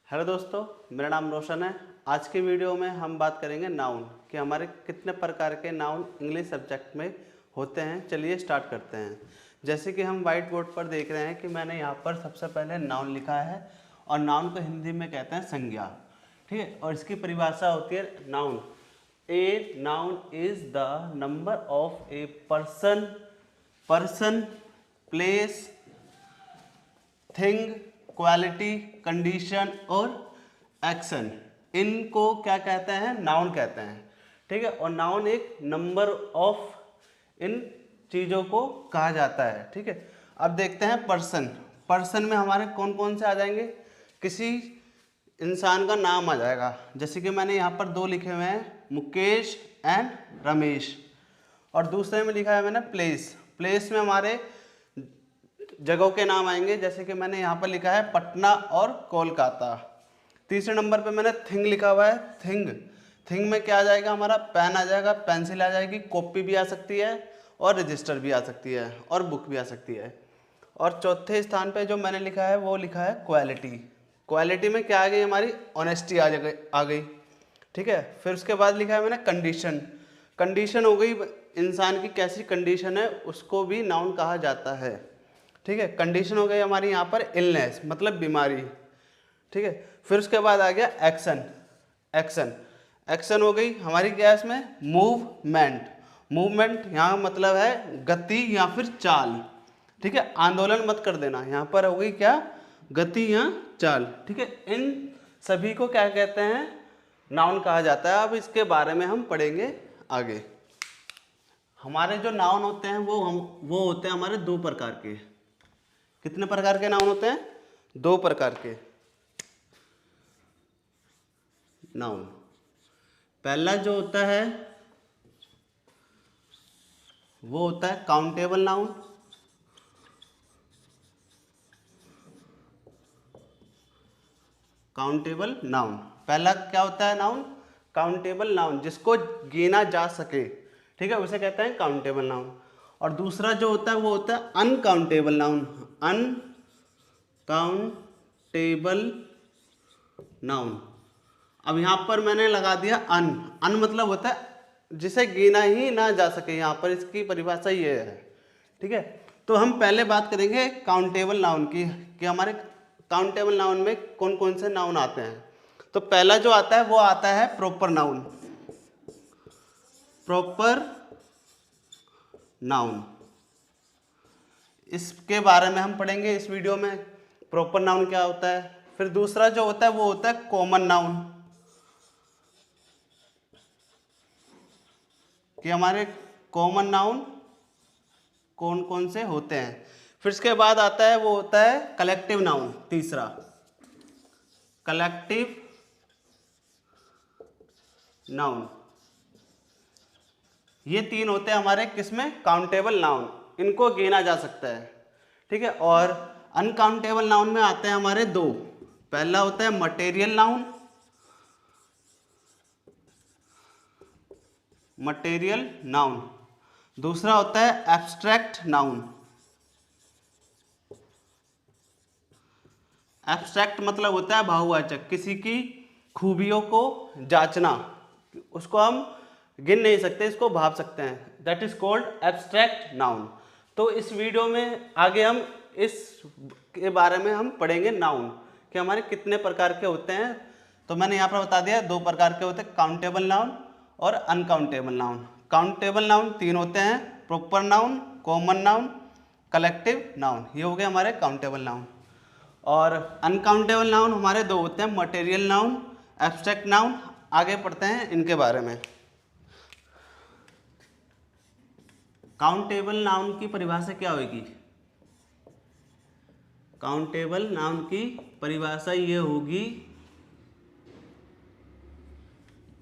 Hello दोस्तों, मेरा नाम रोशन है। आज की वीडियो में हम बात करेंगे नाउन कि हमारे कितने प्रकार के नाउन इंग्लिश सब्जेक्ट में होते हैं। चलिए स्टार्ट करते हैं। जैसे कि हम वाइट बोर्ड पर देख रहे हैं कि मैंने यहाँ पर सबसे पहले नाउन लिखा है और नाउन को हिंदी में कहते हैं संज्ञा। ठीक है, और इसकी परिभाषा होती है noun. A noun is the number of a person, place, thing, quality, condition और एक्शन, इनको क्या कहते हैं? नाउन कहते हैं। ठीक है, और नाउन एक नंबर ऑफ इन चीज़ों को कहा जाता है। ठीक है, अब देखते हैं पर्सन में हमारे कौन कौन से आ जाएंगे। किसी इंसान का नाम आ जाएगा, जैसे कि मैंने यहाँ पर दो लिखे हुए हैं, मुकेश एंड रमेश। और दूसरे में लिखा है मैंने प्लेस में हमारे जगहों के नाम आएंगे, जैसे कि मैंने यहाँ पर लिखा है पटना और कोलकाता। तीसरे नंबर पे मैंने थिंग लिखा हुआ है। थिंग में क्या आ जाएगा? हमारा पेन आ जाएगा, पेंसिल आ जाएगी, कॉपी भी आ सकती है और रजिस्टर भी आ सकती है और बुक भी आ सकती है। और चौथे स्थान पे जो मैंने लिखा है वो लिखा है क्वालिटी में क्या आ गई? हमारी ऑनेस्टी आ गई। ठीक है, फिर उसके बाद लिखा है मैंने कंडीशन हो गई, इंसान की कैसी कंडीशन है उसको भी नाउन कहा जाता है। ठीक है, कंडीशन हो गई हमारी यहाँ पर इलनेस, मतलब बीमारी। ठीक है, फिर उसके बाद आ गया एक्शन हो गई हमारी क्या इसमें? मूवमेंट यहाँ मतलब है गति या फिर चाल। ठीक है, आंदोलन मत कर देना, यहाँ पर हो गई क्या? गति या चाल। ठीक है, इन सभी को क्या कहते हैं? नाउन कहा जाता है। अब इसके बारे में हम पढ़ेंगे आगे। हमारे जो नाउन होते हैं वो होते हैं हमारे दो प्रकार के। कितने प्रकार के नाउन होते हैं? दो प्रकार के नाउन। पहला जो होता है वो होता है काउंटेबल नाउन। पहला क्या होता है? नाउन काउंटेबल नाउन, जिसको गिना जा सके। ठीक है, उसे कहते हैं काउंटेबल नाउन। और दूसरा जो होता है वो होता है अनकाउंटेबल नाउन। अब यहाँ पर मैंने लगा दिया अन मतलब होता है जिसे गिना ही ना जा सके। यहाँ पर इसकी परिभाषा ये है। ठीक है, तो हम पहले बात करेंगे काउंटेबल नाउन की कि हमारे काउंटेबल नाउन में कौन कौन से नाउन आते हैं। तो पहला जो आता है वो आता है प्रॉपर नाउन। इसके बारे में हम पढ़ेंगे इस वीडियो में, प्रॉपर नाउन क्या होता है। फिर दूसरा जो होता है वो होता है कॉमन नाउन, कि हमारे कॉमन नाउन कौन कौन से होते हैं। फिर इसके बाद आता है वो होता है कलेक्टिव नाउन। तीसरा कलेक्टिव नाउन। ये तीन होते हैं हमारे किसमें? काउंटेबल नाउन, इनको गिना जा सकता है। ठीक है, और अनकाउंटेबल नाउन में आते हैं हमारे दो। पहला होता है मटेरियल नाउन, दूसरा होता है एब्स्ट्रैक्ट नाउन। एब्स्ट्रैक्ट मतलब होता है भाववाचक, किसी की खूबियों को जांचना, उसको हम गिन नहीं सकते, इसको भाप सकते हैं। That is called abstract noun. तो इस वीडियो में आगे हम इस के बारे में हम पढ़ेंगे नाउन कि हमारे कितने प्रकार के होते हैं। तो मैंने यहाँ पर बता दिया दो प्रकार के होते हैं, काउंटेबल नाउन और अनकाउंटेबल नाउन। काउंटेबल नाउन तीन होते हैं, proper noun, common noun, collective noun. ये हो गए हमारे काउंटेबल नाउन। और अनकाउंटेबल नाउन हमारे दो होते हैं, मटेरियल नाउन, एब्स्ट्रैक्ट नाउन। आगे पढ़ते हैं इनके बारे में। काउंटेबल नाउन की परिभाषा क्या होगी? काउंटेबल नाउन की परिभाषा ये होगी,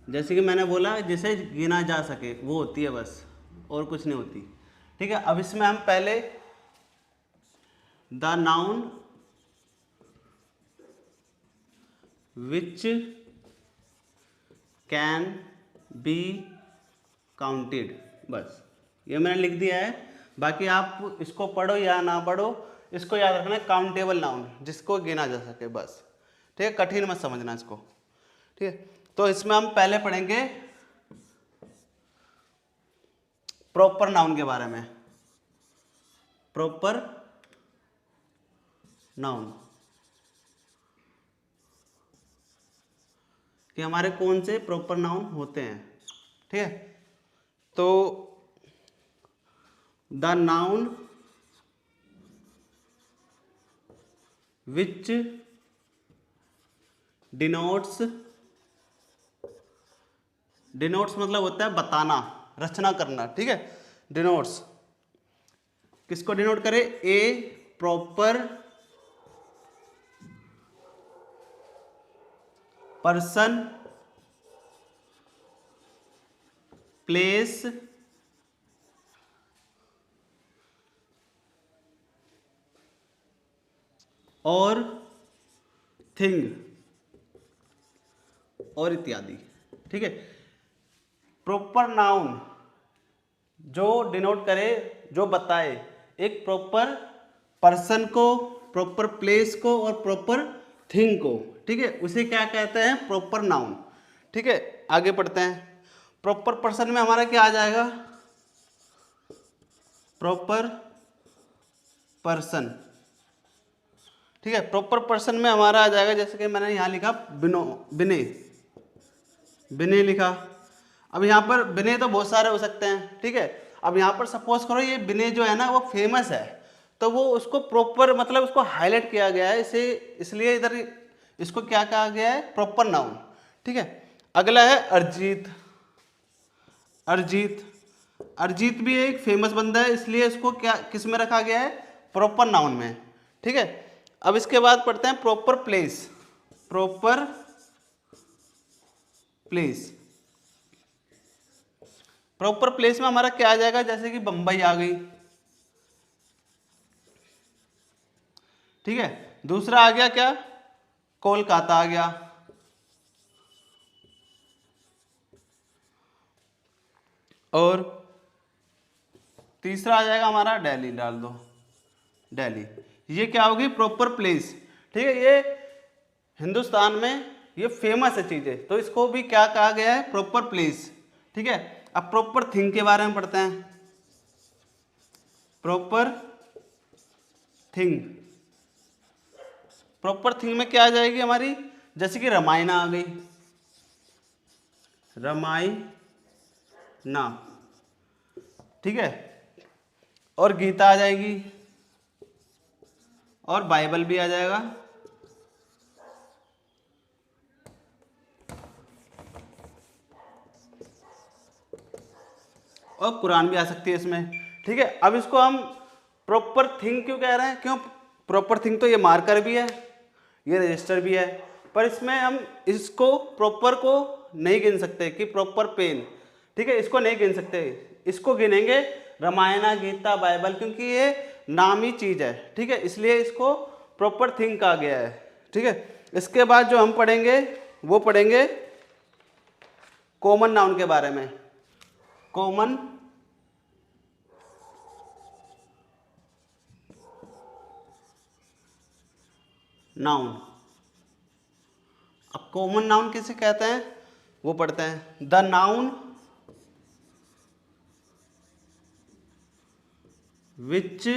जैसे कि मैंने बोला जिसे गिना जा सके वो होती है बस, और कुछ नहीं होती। ठीक है, अब इसमें हम पहले the noun which can be counted, बस ये मैंने लिख दिया है। बाकी आप इसको पढ़ो या ना पढ़ो, इसको याद रखना है काउंटेबल नाउन, जिसको गिना जा सके बस। ठीक है, कठिन मत समझना इसको, ठीक है। तो इसमें हम पहले पढ़ेंगे प्रॉपर नाउन के बारे में। प्रॉपर नाउन कि हमारे कौन से प्रॉपर नाउन होते हैं, ठीक है। तो the noun which denotes, denotes मतलब होता है बताना, रचना करना, ठीक है। डिनोट्स किसको डिनोट करे, ए प्रॉपर पर्सन प्लेस और थिंग और इत्यादि, ठीक है। प्रॉपर नाउन जो डिनोट करे, जो बताए एक प्रॉपर पर्सन को, प्रॉपर प्लेस को और प्रॉपर थिंग को, ठीक है, उसे क्या कहते हैं, प्रॉपर नाउन, ठीक है। आगे पढ़ते हैं। प्रॉपर पर्सन में हमारा क्या आ जाएगा, प्रॉपर पर्सन, ठीक है। प्रॉपर पर्सन में हमारा आ जाएगा, जैसे कि मैंने यहाँ लिखा बिने, बिने लिखा। अब यहाँ पर बिने तो बहुत सारे हो सकते हैं, ठीक है। अब यहाँ पर सपोज करो ये बिने जो है ना वो फेमस है, तो वो उसको प्रॉपर मतलब उसको हाईलाइट किया गया है, इसे इसलिए इधर इसको क्या कहा गया है, प्रॉपर नाउन, ठीक है। अगला है अरिजीत। अरिजीत, अरिजीत भी एक फेमस बंदा है, इसलिए इसको क्या किस में रखा गया है, प्रॉपर नाउन में, ठीक है। अब इसके बाद पढ़ते हैं proper place. Proper place, proper place में हमारा क्या आ जाएगा, जैसे कि बंबई आ गई, ठीक है। दूसरा आ गया क्या, कोलकाता आ गया, और तीसरा आ जाएगा हमारा दिल्ली, डाल दो दिल्ली। ये क्या होगी, प्रॉपर प्लेस, ठीक है। ये हिंदुस्तान में ये फेमस है चीजें, तो इसको भी क्या कहा गया है, प्रॉपर प्लेस, ठीक है। अब प्रॉपर थिंग के बारे में पढ़ते हैं। प्रॉपर थिंग, प्रॉपर थिंग में क्या आ जाएगी हमारी, जैसे कि रामायण आ गई, रामायण, ठीक है, और गीता आ जाएगी, और बाइबल भी आ जाएगा, और कुरान भी आ सकती है इसमें, ठीक है। अब इसको हम प्रॉपर थिंग क्यों कह रहे हैं, क्यों प्रॉपर थिंग, तो ये मार्कर भी है, ये रजिस्टर भी है, पर इसमें हम इसको प्रॉपर को नहीं गिन सकते कि प्रॉपर पेन, ठीक है, इसको नहीं गिन सकते। इसको गिनेंगे रामायण, गीता, बाइबल, क्योंकि ये नामी चीज है, ठीक है, इसलिए इसको प्रॉपर थिंग कहा गया है, ठीक है। इसके बाद जो हम पढ़ेंगे वो पढ़ेंगे कॉमन नाउन के बारे में। कॉमन नाउन, अब कॉमन नाउन किसे कहते हैं वो पढ़ते हैं। द नाउन विच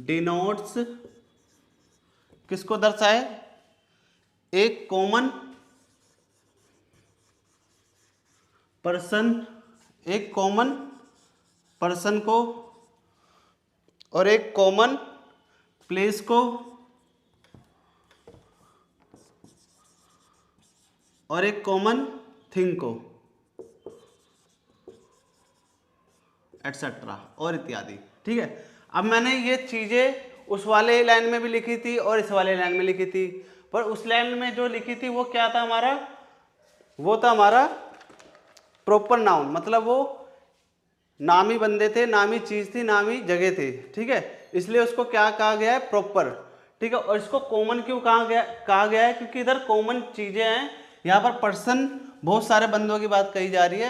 डिनोट्स, किसको दर्शाए, एक कॉमन पर्सन, एक कॉमन पर्सन को, और एक कॉमन प्लेस को, और एक कॉमन थिंग को, एटसेट्रा और इत्यादि, ठीक है। अब मैंने ये चीजें उस वाले लाइन में भी लिखी थी और इस वाले लाइन में लिखी थी, पर उस लाइन में जो लिखी थी वो क्या था हमारा, वो था हमारा प्रॉपर नाउन, मतलब वो नामी बंदे थे, नामी चीज थी, नामी जगह थी, ठीक है, इसलिए उसको क्या कहा गया है, प्रॉपर, ठीक है। और इसको कॉमन क्यों कहा गया है, क्योंकि इधर कॉमन चीजें हैं, यहाँ पर पर्सन बहुत सारे बंदों की बात कही जा रही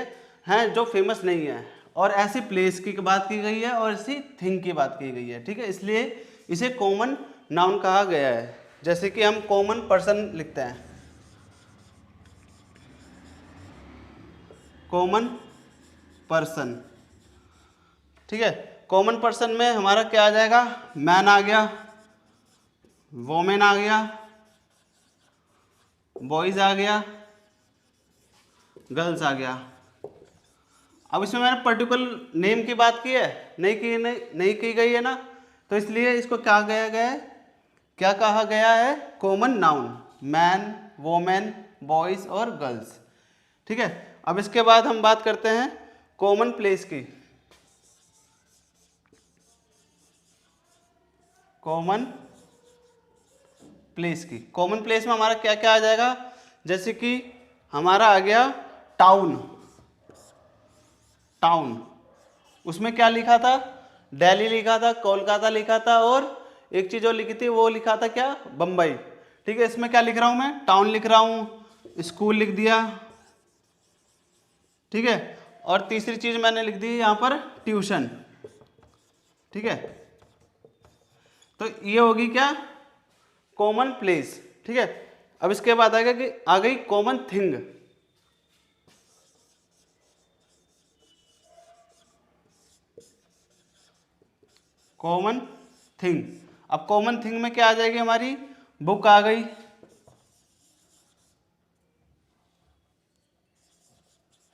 है जो फेमस नहीं है, और ऐसी प्लेस की बात की गई है और ऐसी थिंग की बात की गई है, ठीक है, इसलिए इसे कॉमन नाउन कहा गया है, जैसे कि हम कॉमन पर्सन लिखते हैं, कॉमन पर्सन, ठीक है। कॉमन पर्सन में हमारा क्या आ जाएगा, मैन आ गया, वोमेन आ गया, बॉयज आ गया, गर्ल्स आ गया। अब इसमें मैंने पर्टिकुलर नेम की बात की है, नहीं की गई है ना, तो इसलिए इसको क्या कहा गया है, क्या कहा गया है, common noun, man, women, boys और गर्ल्स, ठीक है। अब इसके बाद हम बात करते हैं कॉमन प्लेस की। कॉमन प्लेस की, कॉमन प्लेस में हमारा क्या क्या आ जाएगा, जैसे कि हमारा आ गया टाउन, टाउन, उसमें क्या लिखा था, दिल्ली लिखा था, कोलकाता लिखा था, और एक चीज और लिखी थी, वो लिखा था क्या, बम्बई, ठीक है। इसमें क्या लिख रहा हूं मैं, टाउन लिख रहा हूं, स्कूल लिख दिया, ठीक है। और तीसरी चीज मैंने लिख दी यहां पर ट्यूशन, ठीक है। तो ये होगी क्या, कॉमन प्लेस, ठीक है। अब इसके बाद आ गया कि आ गई कॉमन थिंग, कॉमन थिंग। अब कॉमन थिंग में क्या आ जाएगी हमारी, बुक आ गई,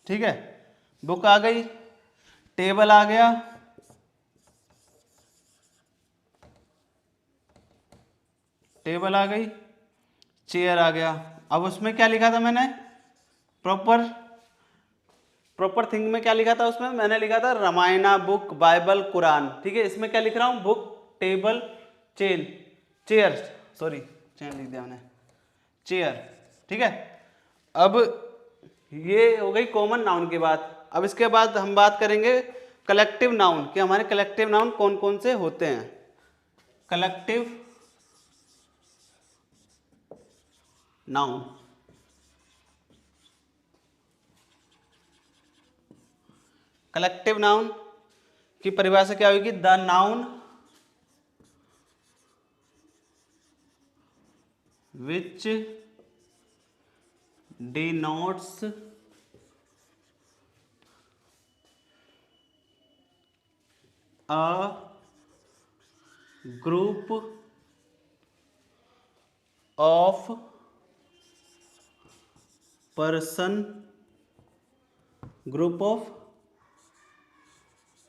ठीक है, बुक आ गई, टेबल आ गया, टेबल आ गई, चेयर आ गया। अब उसमें क्या लिखा था मैंने, प्रॉपर प्रॉपर थिंग में क्या लिखा था, उसमें मैंने लिखा था रामायणा, बुक, बाइबल, कुरान, ठीक है। इसमें क्या लिख रहा हूं, book, table, chair, sorry chair लिख दिया मैंने, चेयर, ठीक है। अब ये हो गई कॉमन नाउन की बात। अब इसके बाद हम बात करेंगे कलेक्टिव नाउन कि हमारे कलेक्टिव नाउन कौन कौन से होते हैं। कलेक्टिव नाउन, कलेक्टिव नाउन की परिभाषा क्या होगी, the noun which denotes a group of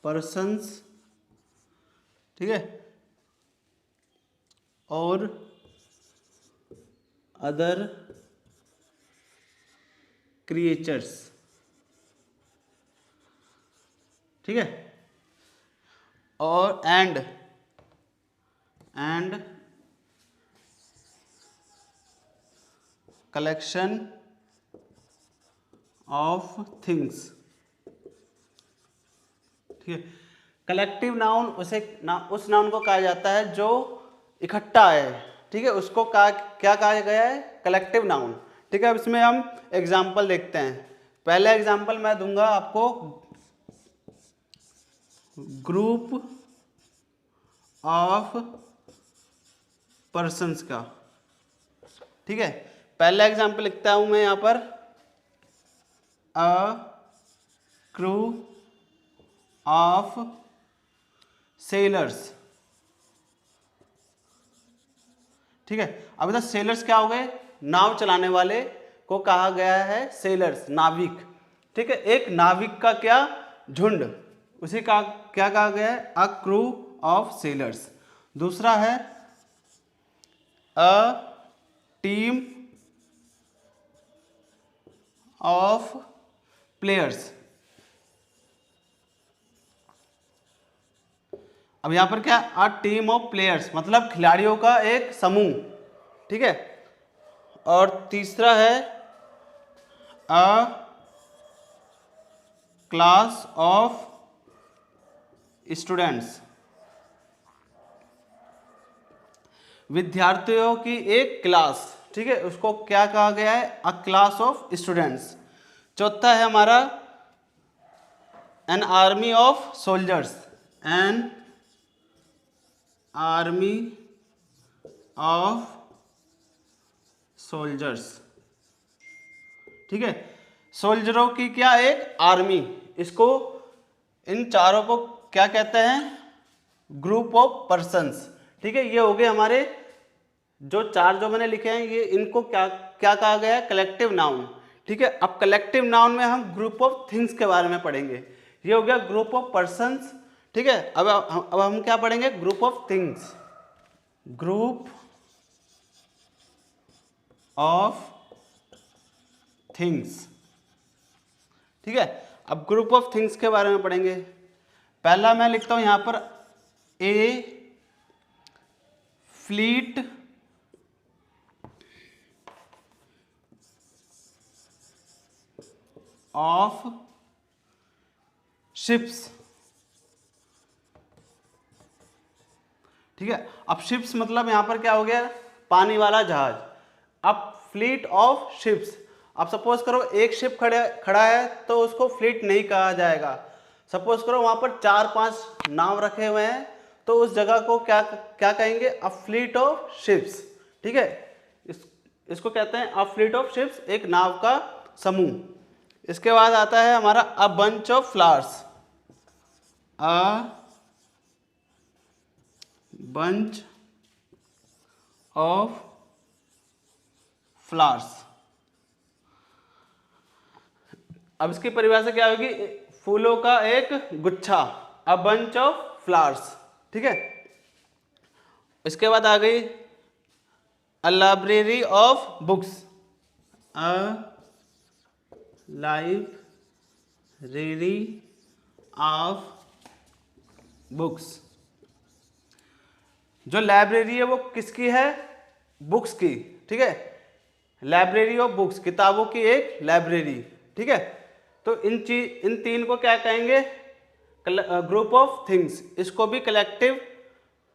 persons, ठीक है, और अदर क्रिएचर्स, ठीक है, और एंड कलेक्शन ऑफ थिंग्स, ठीक है। कलेक्टिव नाउन उस नाउन को कहा जाता है जो इकट्ठा है, ठीक है, उसको क्या कहा गया है, कलेक्टिव नाउन, ठीक है। अब इसमें हम एग्जाम्पल देखते हैं। पहला एग्जाम्पल मैं दूंगा आपको ग्रुप ऑफ पर्सन्स का, ठीक है। पहला एग्जाम्पल लिखता हूं मैं यहां पर, अ क्रू ऑफ सेलर्स, ठीक है। अब इधर सेलर्स क्या हो गए, नाव चलाने वाले को कहा गया है सेलर्स, नाविक, ठीक है। एक नाविक का क्या, झुंड, उसी का क्या कहा गया है, अ क्रू ऑफ सेलर्स। दूसरा है अ टीम ऑफ प्लेयर्स। अब यहां पर क्या, अ टीम ऑफ प्लेयर्स मतलब खिलाड़ियों का एक समूह, ठीक है। और तीसरा है अ क्लास ऑफ स्टूडेंट्स, विद्यार्थियों की एक क्लास, ठीक है, उसको क्या कहा गया है, अ क्लास ऑफ स्टूडेंट्स। चौथा है हमारा an army of soldiers, an army of soldiers, ठीक है। सोल्जरों की क्या, एक आर्मी। इसको, इन चारों को क्या कहते हैं, ग्रुप ऑफ पर्सन्स, ठीक है। ये हो गए हमारे जो चार जो मैंने लिखे हैं, ये इनको क्या क्या कहा गया है, कलेक्टिव नाउन, ठीक है। अब कलेक्टिव नाउन में हम ग्रुप ऑफ थिंग्स के बारे में पढ़ेंगे। ये हो गया ग्रुप ऑफ पर्सन्स, ठीक है। अब हम क्या पढ़ेंगे, group of things, group of things, ठीक है। अब ग्रुप ऑफ थिंग्स के बारे में पढ़ेंगे। पहला मैं लिखता हूं यहां पर, ए फ्लीट ऑफ शिप्स, ठीक है। अब शिप्स मतलब यहां पर क्या हो गया, पानी वाला जहाज। अब फ्लीट ऑफ शिप्स, अब सपोज करो एक शिप खड़ा है तो उसको फ्लीट नहीं कहा जाएगा। सपोज करो वहां पर 4-5 नाव रखे हुए हैं तो उस जगह को क्या क्या कहेंगे, अ फ्लीट ऑफ शिप्स, ठीक है। इसको कहते हैं अ फ्लीट ऑफ शिप्स, एक नाव का समूह। इसके बाद आता है हमारा a bunch of flowers, a bunch of flowers. अब इसकी परिभाषा क्या होगी, फूलों का एक गुच्छा, अ बंच ऑफ फ्लावर्स, ठीक है। इसके बाद आ गई a library of books, a library of books. जो लाइब्रेरी है वो किसकी है, बुक्स की, ठीक है। लाइब्रेरी ऑफ बुक्स, किताबों की एक लाइब्रेरी, ठीक है। तो इन तीन को क्या कहेंगे, ग्रुप ऑफ थिंग्स। इसको भी कलेक्टिव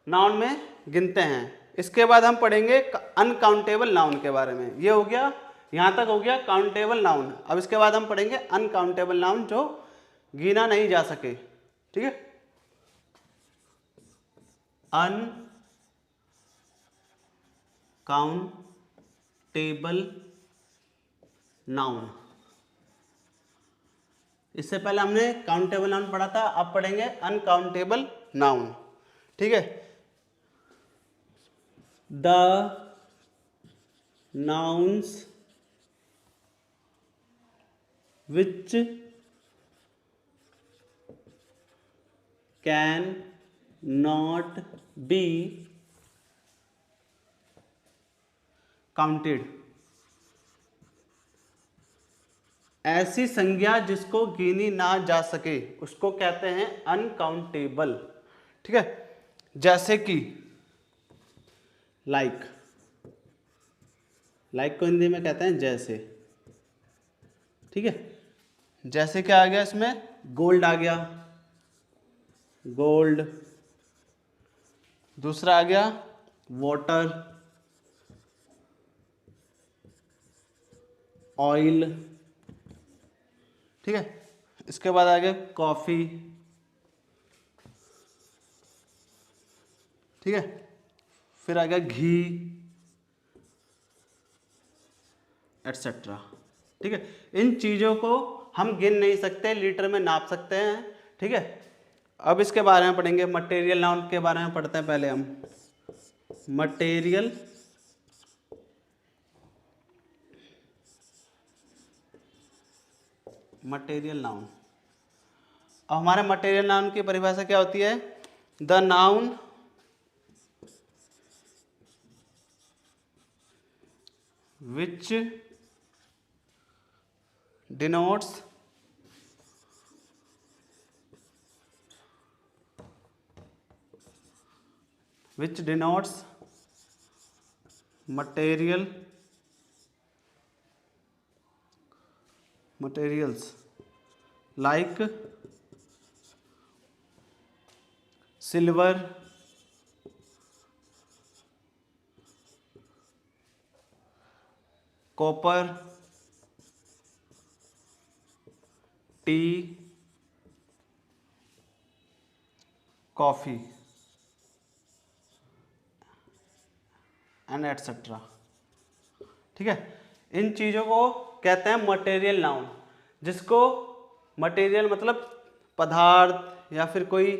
नाउन में गिनते हैं। इसके बाद हम पढ़ेंगे अनकाउंटेबल नाउन के बारे में। ये हो गया, यहाँ तक हो गया काउंटेबल नाउन। अब इसके बाद हम पढ़ेंगे अनकाउंटेबल नाउन, जो गिना नहीं जा सके, ठीक है। अनकाउंटेबल नाउन, इससे पहले हमने काउंटेबल नाउन पढ़ा था, अब पढ़ेंगे अनकाउंटेबल नाउन, ठीक है। The nouns which can not be counted, ऐसी संज्ञा जिसको गिनी ना जा सके उसको कहते हैं अनकाउंटेबल, ठीक है। जैसे कि लाइक, लाइक को हिंदी में कहते हैं जैसे, ठीक है। जैसे क्या आ गया इसमें, गोल्ड आ गया, गोल्ड। दूसरा आ गया वाटर, ऑयल, ठीक है। इसके बाद आ गया कॉफी, ठीक है। फिर आ गया घी, एटसेट्रा, ठीक है। इन चीज़ों को हम गिन नहीं सकते, लीटर में नाप सकते हैं, ठीक है। अब इसके बारे में पढ़ेंगे, मटेरियल नाउन के बारे में पढ़ते हैं पहले हम। Material material noun. अब हमारे मटेरियल नाउन की परिभाषा क्या होती है, the noun which denotes materials like silver, copper, tea, coffee and etc, ठीक है। इन चीज़ों को कहते हैं मटेरियल नाउन, जिसको मटेरियल मतलब पदार्थ या फिर कोई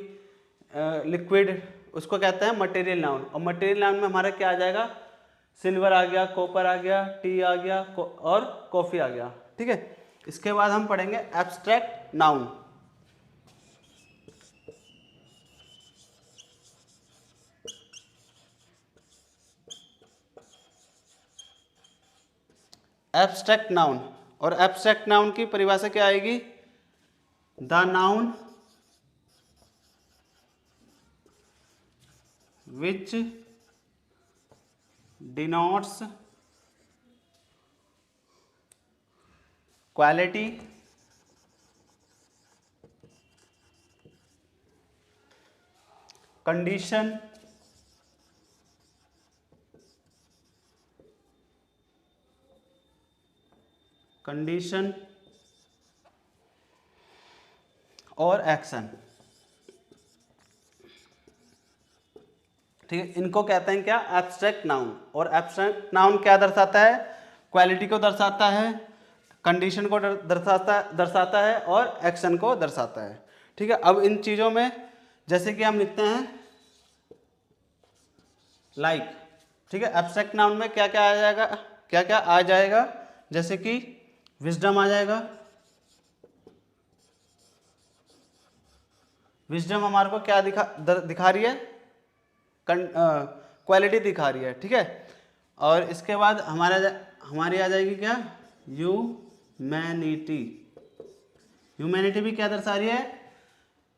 लिक्विड, उसको कहते हैं मटेरियल नाउन। और मटेरियल नाउन में हमारा क्या आ जाएगा, सिल्वर आ गया, कॉपर आ गया, टी आ गया और कॉफ़ी आ गया, ठीक है। इसके बाद हम पढ़ेंगे एब्स्ट्रैक्ट नाउन। एब्स्ट्रैक्ट नाउन, और एब्स्ट्रैक्ट नाउन की परिभाषा क्या आएगी, the noun which denotes quality, condition, और एक्शन, ठीक है। इनको कहते हैं क्या, एब्स्ट्रैक्ट नाउन। और एब्स्ट्रैक्ट नाउन क्या दर्शाता है, क्वालिटी को दर्शाता है, कंडीशन को दर्शाता है और एक्शन को दर्शाता है, ठीक है। अब इन चीज़ों में जैसे कि हम लिखते हैं लाइक, ठीक है। एब्स्ट्रैक्ट नाउन में क्या क्या आ जाएगा, क्या क्या आ जाएगा, जैसे कि विजडम आ जाएगा। विजडम हमारे को क्या दिखा रही है, क्वालिटी दिखा रही है, ठीक है। और इसके बाद हमारी आ जाएगी क्या, ह्यूमैनिटी। ह्यूमैनिटी भी क्या दर्शा रही है,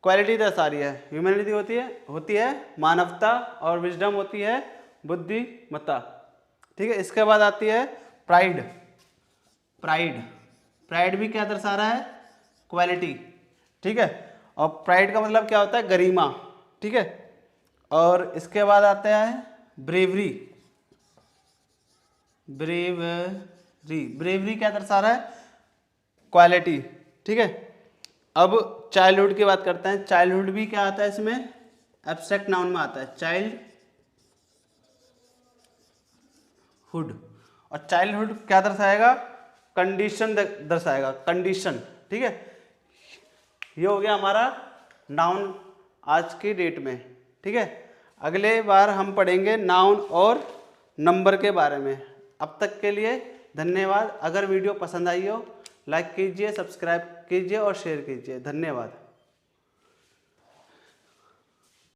क्वालिटी दर्शा रही है। ह्यूमैनिटी होती है मानवता, और विजडम होती है बुद्धिमत्ता, ठीक है। इसके बाद आती है प्राइड। प्राइड भी क्या दर्शा रहा है, क्वालिटी, ठीक है। और प्राइड का मतलब क्या होता है, गरिमा, ठीक है। और इसके बाद आता है ब्रेवरी। ब्रेवरी क्या दर्शा रहा है, क्वालिटी, ठीक है। अब चाइल्डहुड की बात करते हैं। चाइल्डहुड भी क्या आता है इसमें, एब्स्ट्रैक्ट नाउन में आता है, चाइल्डहुड। और चाइल्डहुड क्या दर्शाएगा, कंडीशन दर्शाएगा, कंडीशन, ठीक है। ये हो गया हमारा नाउन आज की डेट में, ठीक है। अगले बार हम पढ़ेंगे नाउन और नंबर के बारे में। अब तक के लिए धन्यवाद। अगर वीडियो पसंद आई हो, लाइक कीजिए, सब्सक्राइब कीजिए और शेयर कीजिए। धन्यवाद।